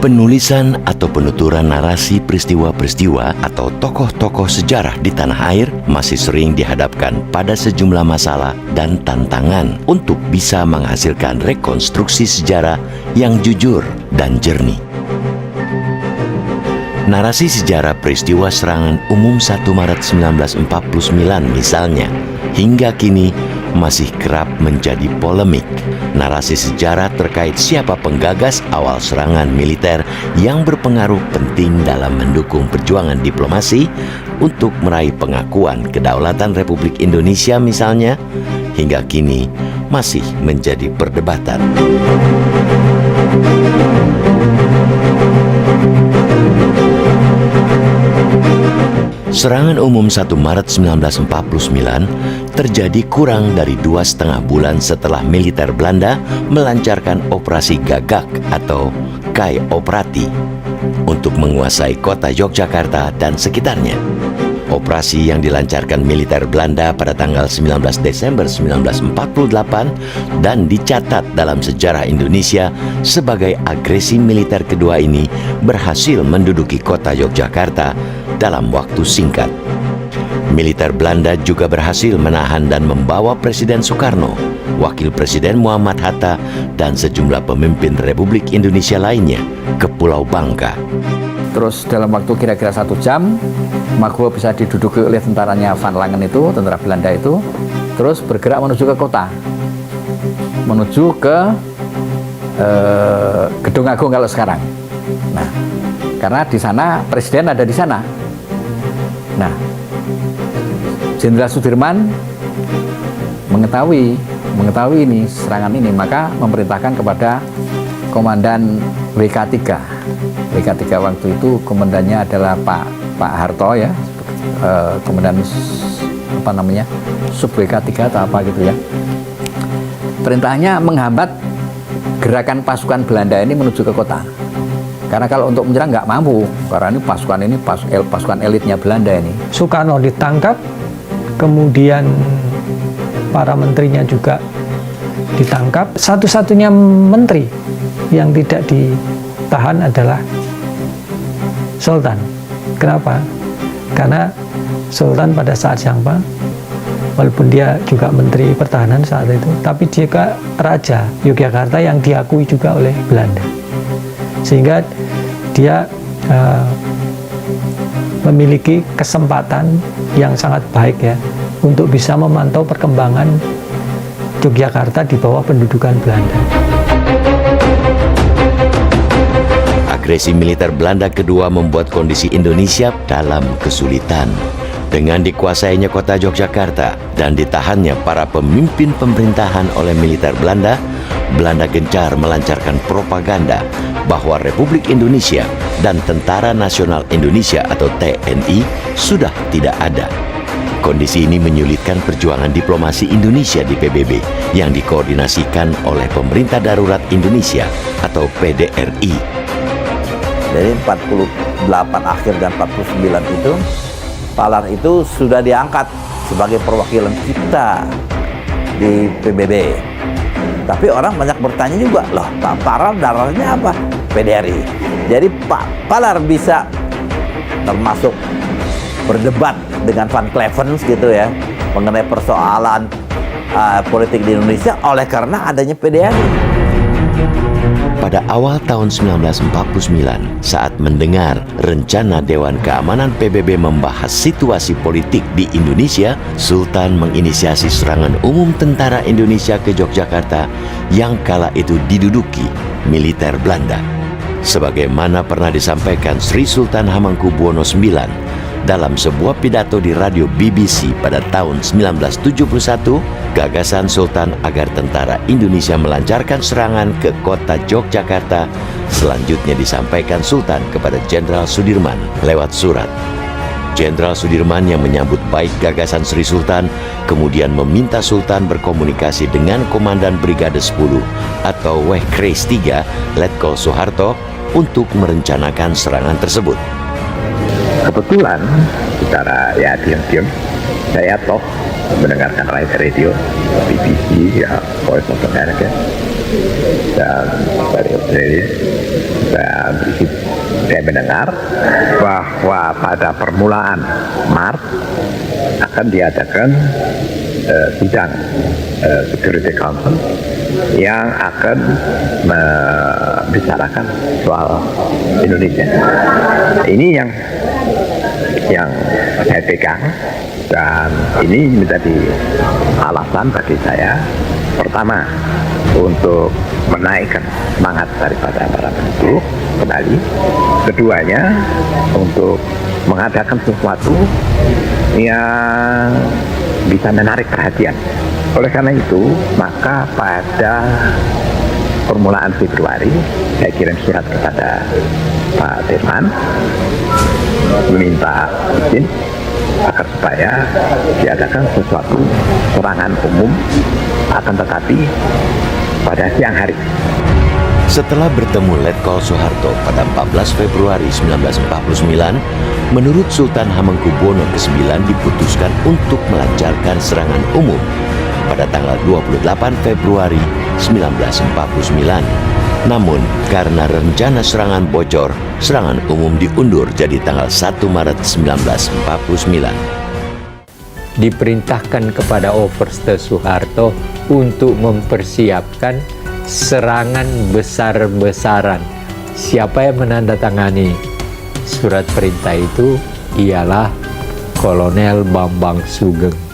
Penulisan atau penuturan narasi peristiwa-peristiwa atau tokoh-tokoh sejarah di tanah air masih sering dihadapkan pada sejumlah masalah dan tantangan untuk bisa menghasilkan rekonstruksi sejarah yang jujur dan jernih. Narasi sejarah peristiwa serangan umum 1 Maret 1949 misalnya, hingga kini masih kerap menjadi polemik. Narasi sejarah terkait siapa penggagas awal serangan militer yang berpengaruh penting dalam mendukung perjuangan diplomasi untuk meraih pengakuan kedaulatan Republik Indonesia misalnya, hingga kini masih menjadi perdebatan. Serangan umum 1 Maret 1949 terjadi kurang dari 2,5 bulan setelah militer Belanda melancarkan operasi Gagak atau Kai Operati untuk menguasai kota Yogyakarta dan sekitarnya. Operasi yang dilancarkan militer Belanda pada tanggal 19 Desember 1948 dan dicatat dalam sejarah Indonesia sebagai agresi militer kedua ini berhasil menduduki kota Yogyakarta dalam waktu singkat. Militer Belanda juga berhasil menahan dan membawa Presiden Soekarno, Wakil Presiden Muhammad Hatta, dan sejumlah pemimpin Republik Indonesia lainnya ke Pulau Bangka. Terus dalam waktu kira-kira 1 jam, Maguwo bisa diduduki oleh tentaranya Van Langen itu, tentara Belanda itu, terus bergerak menuju ke kota, menuju ke Gedung Agung kalau sekarang. Nah, karena di sana Presiden ada di sana. Nah, Jenderal Sudirman mengetahui ini serangan ini, maka memerintahkan kepada Komandan WK3. WK3 waktu itu komandannya adalah Pak Harto ya, komandan Sub WK3 atau apa gitu ya. Perintahnya menghambat gerakan pasukan Belanda ini menuju ke kota. Karena kalau untuk menyerang nggak mampu, karena ini pasukan elitnya Belanda ini. Soekarno ditangkap, kemudian para menterinya juga ditangkap. Satu-satunya menteri yang tidak ditahan adalah Sultan. Kenapa? Karena Sultan pada saat yang sama, walaupun dia juga menteri pertahanan saat itu, tapi dia juga raja Yogyakarta yang diakui juga oleh Belanda. Sehingga dia memiliki kesempatan yang sangat baik ya untuk bisa memantau perkembangan Yogyakarta di bawah pendudukan Belanda. Agresi militer Belanda kedua membuat kondisi Indonesia dalam kesulitan. Dengan dikuasainya kota Yogyakarta dan ditahannya para pemimpin pemerintahan oleh militer Belanda, Belanda gencar melancarkan propaganda bahwa Republik Indonesia dan Tentara Nasional Indonesia atau TNI sudah tidak ada. Kondisi ini menyulitkan perjuangan diplomasi Indonesia di PBB yang dikoordinasikan oleh Pemerintah Darurat Indonesia atau PDRI. Jadi 48 akhir dan 49 itu, Palar itu sudah diangkat sebagai perwakilan kita di PBB. Tapi orang banyak bertanya juga, loh Pak Palar darahnya apa? PDRI. Jadi Pak Palar bisa termasuk berdebat dengan Van Clevens gitu ya, mengenai persoalan politik di Indonesia oleh karena adanya PDRI. Pada awal tahun 1949, saat mendengar rencana Dewan Keamanan PBB membahas situasi politik di Indonesia, Sultan menginisiasi serangan umum tentara Indonesia ke Yogyakarta yang kala itu diduduki militer Belanda. Sebagaimana pernah disampaikan Sri Sultan Hamengkubuwono IX dalam sebuah pidato di radio BBC pada tahun 1971, gagasan Sultan agar tentara Indonesia melancarkan serangan ke kota Yogyakarta selanjutnya disampaikan Sultan kepada Jenderal Sudirman lewat surat. Jenderal Sudirman yang menyambut baik gagasan Sri Sultan kemudian meminta Sultan berkomunikasi dengan Komandan Brigade 10 atau Wehkreis 3 Letkol Soeharto untuk merencanakan serangan tersebut. Kebetulan secara ya diam-diam saya toh mendengarkan radio BBC ya Voice of America dan dari Australia saya mendengar bahwa pada permulaan Maret akan diadakan sidang Security Council yang akan membicarakan soal Indonesia. Ini yang saya pegang, dan ini menjadi alasan bagi saya, pertama untuk menaikkan semangat daripada para penduduk kembali, keduanya untuk mengadakan sesuatu yang bisa menarik perhatian. Oleh karena itu, maka pada permulaan Februari saya kirim surat kepada Pak Dirman meminta izin agar supaya diadakan sesuatu serangan umum, akan tetapi pada siang hari. Setelah bertemu Letkol Soeharto pada 14 Februari 1949, menurut Sultan Hamengkubuwono ke-9 diputuskan untuk melancarkan serangan umum pada tanggal 28 Februari 1949. Namun, karena rencana serangan bocor, serangan umum diundur jadi tanggal 1 Maret 1949. Diperintahkan kepada Overste Soeharto untuk mempersiapkan serangan besar-besaran. Siapa yang menandatangani surat perintah itu ialah Kolonel Bambang Sugeng.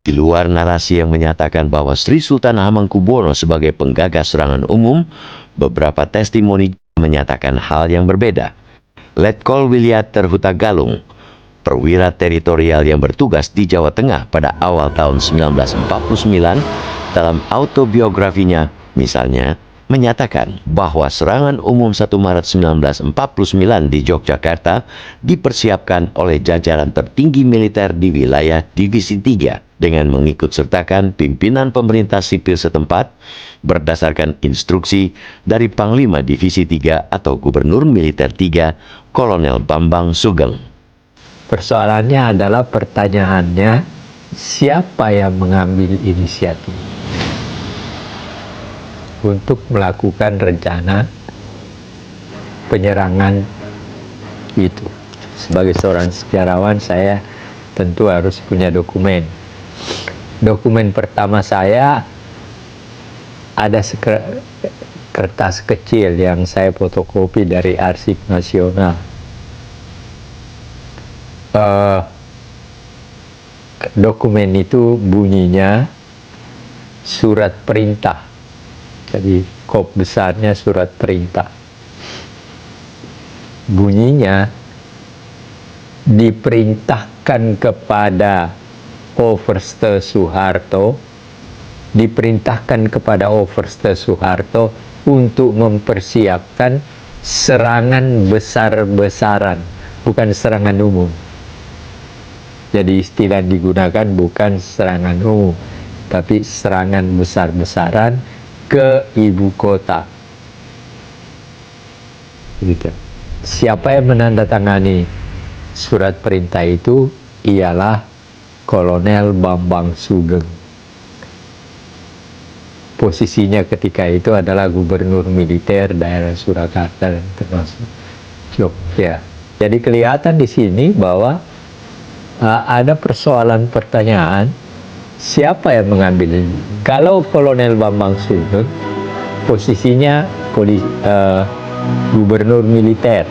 Di luar narasi yang menyatakan bahwa Sri Sultan Hamengkubuwono sebagai penggagas serangan umum, beberapa testimoni menyatakan hal yang berbeda. Letkol Wilyater Hutagalung, perwira teritorial yang bertugas di Jawa Tengah pada awal tahun 1949, dalam autobiografinya misalnya menyatakan bahwa serangan umum 1 Maret 1949 di Yogyakarta dipersiapkan oleh jajaran tertinggi militer di wilayah Divisi 3 dengan mengikut sertakan pimpinan pemerintah sipil setempat berdasarkan instruksi dari Panglima Divisi 3 atau Gubernur Militer 3, Kolonel Bambang Sugeng. Persoalannya adalah, pertanyaannya, siapa yang mengambil inisiatif untuk melakukan rencana penyerangan itu? Sebagai seorang sejarawan, saya tentu harus punya dokumen. Dokumen pertama saya ada kertas kecil yang saya fotokopi dari Arsip Nasional. Dokumen itu bunyinya surat perintah. Jadi kop besarnya surat perintah. Bunyinya diperintahkan kepada Overste Soeharto, untuk mempersiapkan serangan besar-besaran, bukan serangan umum. Jadi istilah digunakan bukan serangan umum, tapi serangan besar-besaran ke ibu kota. Gitu. Siapa yang menandatangani surat perintah itu ialah Kolonel Bambang Sugeng. Posisinya ketika itu adalah Gubernur Militer daerah Surakarta dan termasuk Jogja. Jadi kelihatan di sini bahwa ada persoalan pertanyaan, siapa yang mengambil ini? Kalau Kolonel Bambang Sugeng, posisinya Gubernur Militer.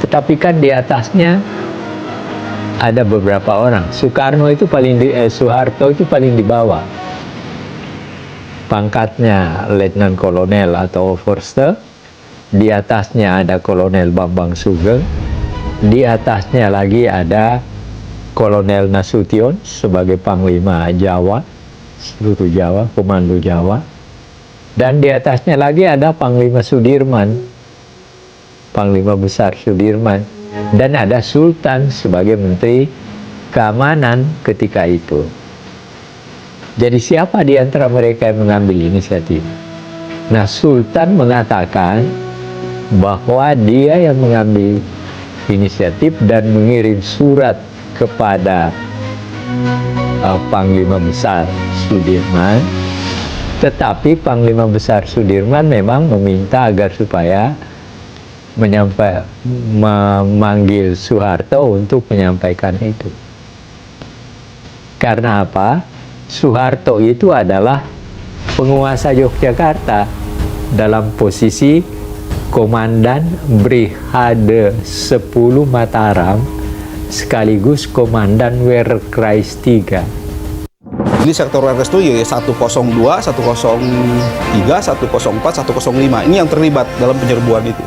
Tetapi kan di atasnya ada beberapa orang. Soeharto itu paling di bawah. Pangkatnya Letnan Kolonel atau Overste. Di atasnya ada Kolonel Bambang Sugeng. Di atasnya lagi ada Kolonel Nasution sebagai Panglima Jawa, seluruh Jawa, Komando Jawa. Dan di atasnya lagi ada Panglima Sudirman, Panglima Besar Sudirman. Dan ada Sultan sebagai Menteri Keamanan ketika itu. Jadi siapa di antara mereka yang mengambil inisiatif? Nah, Sultan mengatakan bahwa dia yang mengambil inisiatif dan mengirim surat kepada Panglima Besar Sudirman. Tetapi Panglima Besar Sudirman memang meminta agar supaya memanggil Soeharto untuk menyampaikan itu. Karena apa? Soeharto itu adalah penguasa Yogyakarta dalam posisi Komandan Brigade 10 Mataram sekaligus Komandan Wehrkreis 3. Ini sektor Wehrkreis itu ya 102, 103, 104, 105. Ini yang terlibat dalam penyerbuan itu.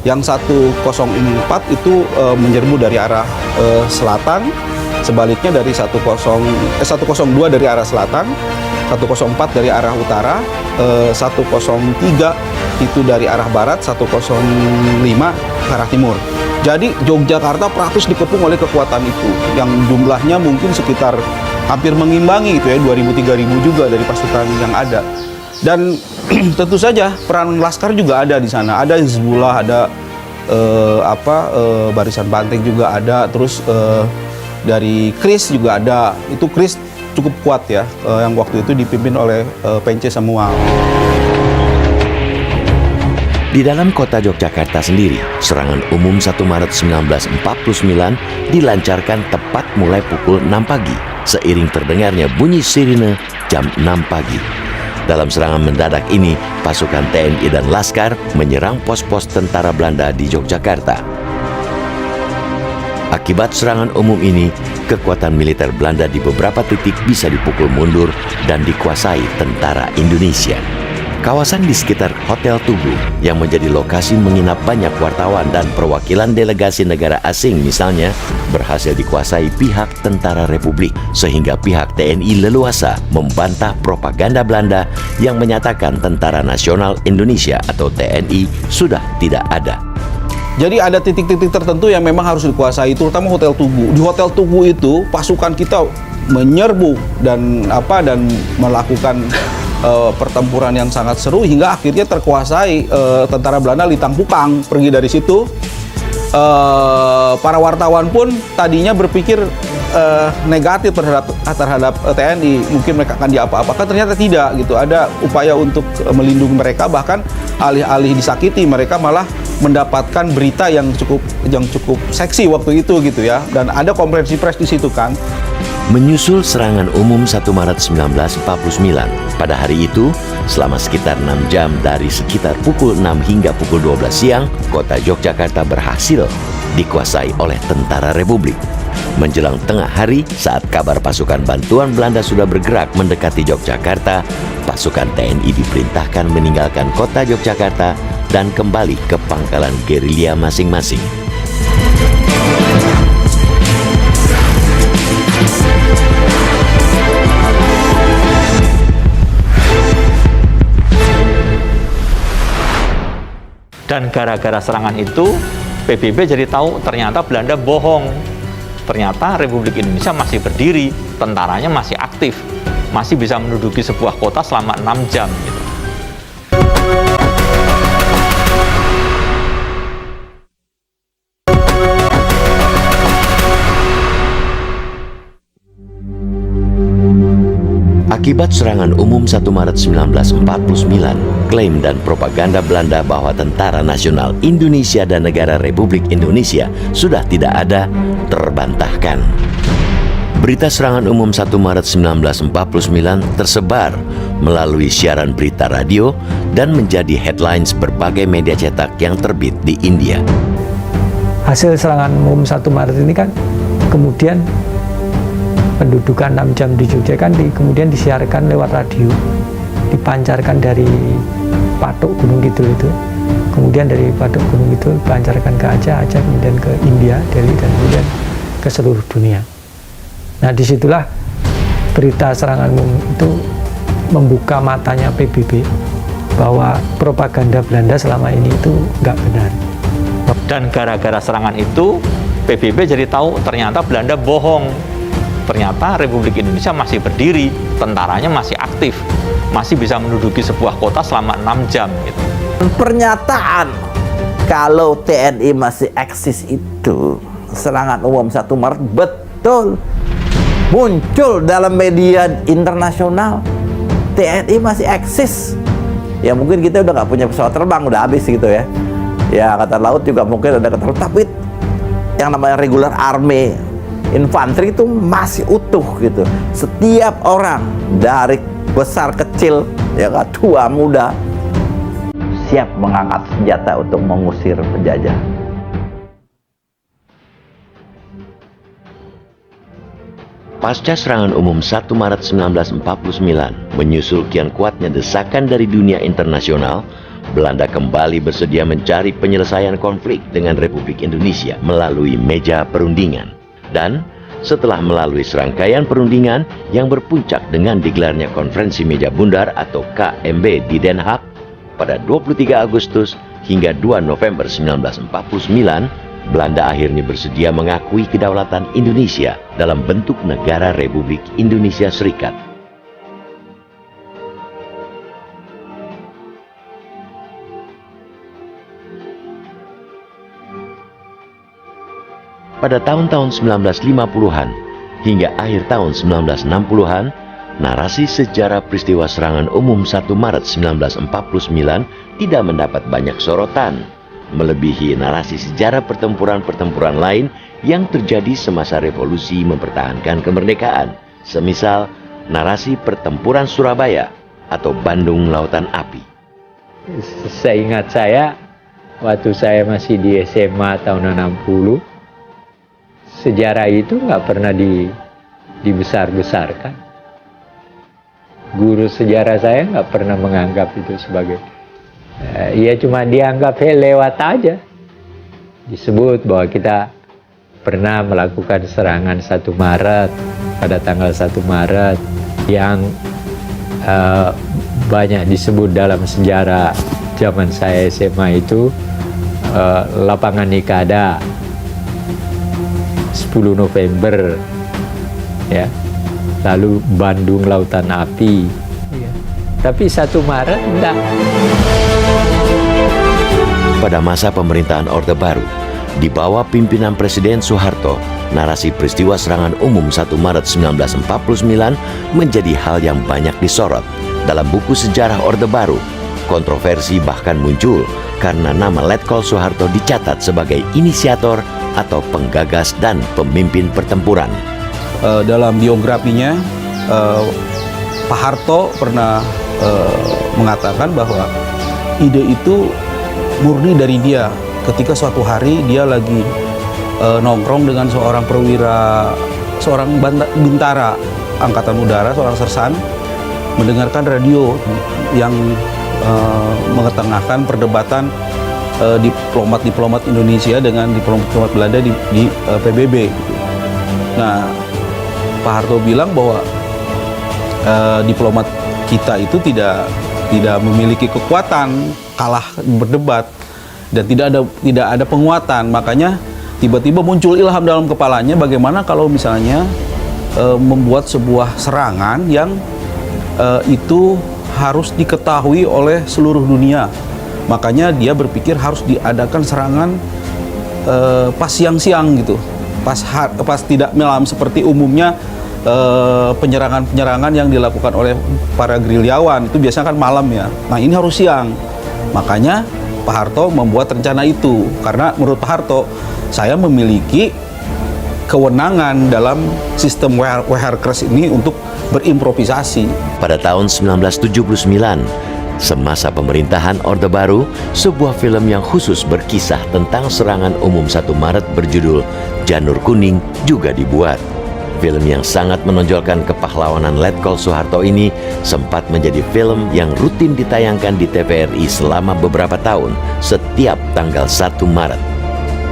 Yang 104 itu menyerbu dari arah selatan, sebaliknya dari 102 dari arah selatan, 104 dari arah utara, 103 itu dari arah barat, 105 ke arah timur. Jadi Yogyakarta praktis dikepung oleh kekuatan itu yang jumlahnya mungkin sekitar hampir mengimbangi itu ya 2.000-3.000 juga dari pasukan yang ada. Dan tentu saja peran laskar juga ada di sana. Ada Hizbullah, ada barisan banteng juga ada, terus dari KRIS juga ada. Itu KRIS cukup kuat ya, yang waktu itu dipimpin oleh Pence Samuel. Di dalam kota Yogyakarta sendiri, serangan umum 1 Maret 1949 dilancarkan tepat mulai pukul 6 pagi, seiring terdengarnya bunyi sirine jam 6 pagi. Dalam serangan mendadak ini, pasukan TNI dan Laskar menyerang pos-pos tentara Belanda di Yogyakarta. Akibat serangan umum ini, kekuatan militer Belanda di beberapa titik bisa dipukul mundur dan dikuasai tentara Indonesia. Kawasan di sekitar Hotel Tugu yang menjadi lokasi menginap banyak wartawan dan perwakilan delegasi negara asing misalnya berhasil dikuasai pihak tentara Republik, sehingga pihak TNI leluasa membantah propaganda Belanda yang menyatakan Tentara Nasional Indonesia atau TNI sudah tidak ada. Jadi ada titik-titik tertentu yang memang harus dikuasai, terutama Hotel Tugu. Di Hotel Tugu itu pasukan kita menyerbu dan melakukan pertempuran yang sangat seru hingga akhirnya terkuasai tentara Belanda Litang Pukang. Pergi dari situ, para wartawan pun tadinya berpikir negatif terhadap TNI, mungkin mereka akan diapa-apakan, ternyata tidak gitu. Ada upaya untuk melindungi mereka, bahkan alih-alih disakiti mereka malah mendapatkan berita yang cukup seksi waktu itu gitu ya. Dan ada konferensi pers di situ kan. Menyusul serangan umum 1 Maret 1949, pada hari itu, selama sekitar 6 jam dari sekitar pukul 6 hingga pukul 12 siang, kota Yogyakarta berhasil dikuasai oleh tentara Republik. Menjelang tengah hari, saat kabar pasukan bantuan Belanda sudah bergerak mendekati Yogyakarta, pasukan TNI diperintahkan meninggalkan kota Yogyakarta dan kembali ke pangkalan gerilya masing-masing. Dan gara-gara serangan itu, PBB jadi tahu ternyata Belanda bohong. Ternyata Republik Indonesia masih berdiri, tentaranya masih aktif, masih bisa menduduki sebuah kota selama 6 jam. Gitu. Akibat serangan umum 1 Maret 1949, klaim dan propaganda Belanda bahwa Tentara Nasional Indonesia dan Negara Republik Indonesia sudah tidak ada terbantahkan. Berita serangan umum 1 Maret 1949 tersebar melalui siaran berita radio dan menjadi headlines berbagai media cetak yang terbit di India. Hasil serangan umum 1 Maret ini kan kemudian pendudukan 6 jam di Jogja kan kemudian disiarkan lewat radio, dipancarkan dari Patok Gunung Kidul itu, kemudian dari Patok Gunung Kidul dipancarkan ke Aceh, kemudian ke India, Delhi, dan kemudian ke seluruh dunia. Nah, disitulah berita serangan umum itu membuka matanya PBB bahwa propaganda Belanda selama ini itu nggak benar. Dan gara-gara serangan itu, PBB jadi tahu ternyata Belanda bohong. Ternyata Republik Indonesia masih berdiri, tentaranya masih aktif, masih bisa menduduki sebuah kota selama 6 jam. Gitu. Pernyataan Kalau TNI masih eksis itu, serangan umum 1 Maret betul muncul dalam media internasional. TNI masih eksis. Ya mungkin kita udah nggak punya pesawat terbang, udah habis gitu ya. Ya Angkatan Laut juga mungkin ada keterlaluan, tapi yang namanya regular army, infanteri itu masih utuh gitu. Setiap orang dari besar kecil, ya tua muda, siap mengangkat senjata untuk mengusir penjajah. Pasca serangan umum 1 Maret 1949, menyusul kian kuatnya desakan dari dunia internasional, Belanda kembali bersedia mencari penyelesaian konflik dengan Republik Indonesia melalui meja perundingan. Dan setelah melalui serangkaian perundingan yang berpuncak dengan digelarnya Konferensi Meja Bundar atau KMB di Den Haag pada 23 Agustus hingga 2 November 1949, Belanda akhirnya bersedia mengakui kedaulatan Indonesia dalam bentuk negara Republik Indonesia Serikat. Pada tahun-tahun 1950-an hingga akhir tahun 1960-an, narasi sejarah peristiwa serangan umum 1 Maret 1949 tidak mendapat banyak sorotan, melebihi narasi sejarah pertempuran-pertempuran lain yang terjadi semasa revolusi mempertahankan kemerdekaan, semisal narasi pertempuran Surabaya atau Bandung Lautan Api. Seingat saya, waktu saya masih di SMA tahun 60, sejarah itu nggak pernah dibesar-besarkan. Guru sejarah saya nggak pernah menganggap itu sebagai ya cuma dianggap lewat aja. Disebut bahwa kita pernah melakukan serangan 1 Maret pada tanggal 1 Maret yang banyak disebut dalam sejarah zaman saya SMA itu lapangan Nikada 10 November ya, lalu Bandung Lautan Api ya. Tapi 1 Maret enggak. Pada masa pemerintahan Orde Baru, di bawah pimpinan Presiden Soeharto, narasi peristiwa serangan umum 1 Maret 1949 menjadi hal yang banyak disorot. Dalam buku sejarah Orde Baru, kontroversi bahkan muncul karena nama Letkol Soeharto dicatat sebagai inisiator atau penggagas dan pemimpin pertempuran. Dalam biografinya, Pak Harto pernah mengatakan bahwa ide itu murni dari dia ketika suatu hari dia lagi nongkrong dengan seorang perwira, seorang bintara Angkatan Udara, seorang sersan, mendengarkan radio yang mengetengahkan perdebatan diplomat-diplomat Indonesia dengan diplomat Belanda di PBB. Nah, Pak Harto bilang bahwa diplomat kita itu tidak memiliki kekuatan, kalah berdebat dan tidak ada penguatan. Makanya tiba-tiba muncul ilham dalam kepalanya bagaimana kalau misalnya membuat sebuah serangan yang itu harus diketahui oleh seluruh dunia. Makanya dia berpikir harus diadakan serangan pas siang-siang gitu, pas tidak malam seperti umumnya penyerangan-penyerangan yang dilakukan oleh para gerilyawan itu biasanya kan malam ya. Nah ini harus siang. Makanya Pak Harto membuat rencana itu karena menurut Pak Harto, saya memiliki kewenangan dalam sistem Wehrkreis ini untuk berimprovisasi. Pada tahun 1979, semasa pemerintahan Orde Baru, sebuah film yang khusus berkisah tentang serangan umum 1 Maret berjudul Janur Kuning juga dibuat. Film yang sangat menonjolkan kepahlawanan Letkol Soeharto ini sempat menjadi film yang rutin ditayangkan di TVRI selama beberapa tahun setiap tanggal 1 Maret.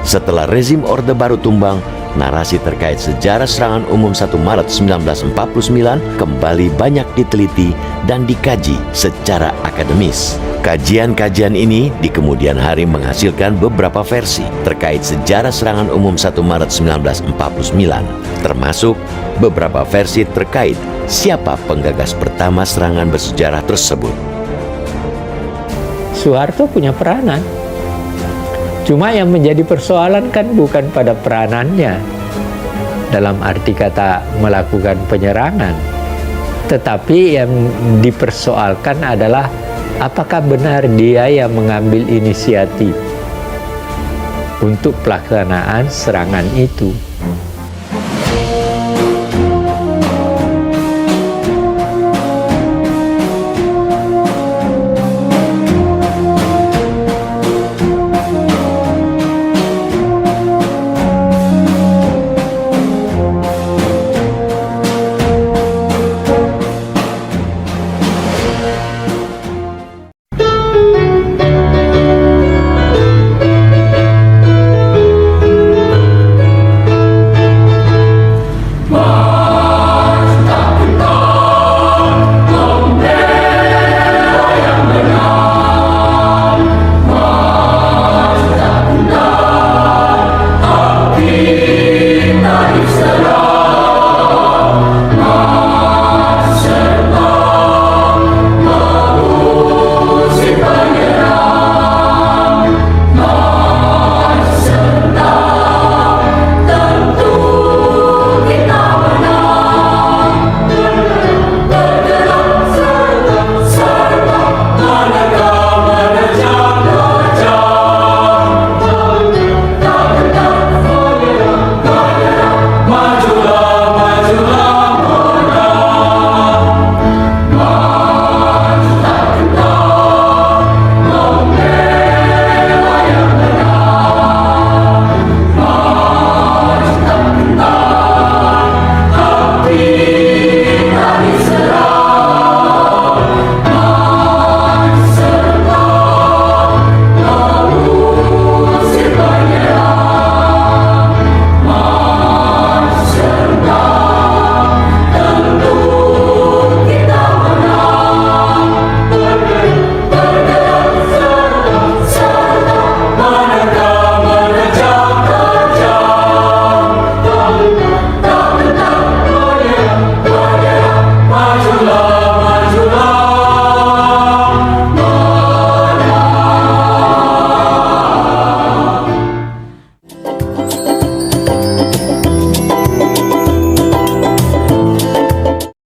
Setelah rezim Orde Baru tumbang, narasi terkait sejarah serangan umum 1 Maret 1949 kembali banyak diteliti dan dikaji secara akademis. Kajian-kajian ini di kemudian hari menghasilkan beberapa versi terkait sejarah serangan umum 1 Maret 1949, termasuk beberapa versi terkait siapa penggagas pertama serangan bersejarah tersebut. Soeharto punya peranan. Cuma yang menjadi persoalan kan bukan pada peranannya dalam arti kata melakukan penyerangan, tetapi yang dipersoalkan adalah apakah benar dia yang mengambil inisiatif untuk pelaksanaan serangan itu.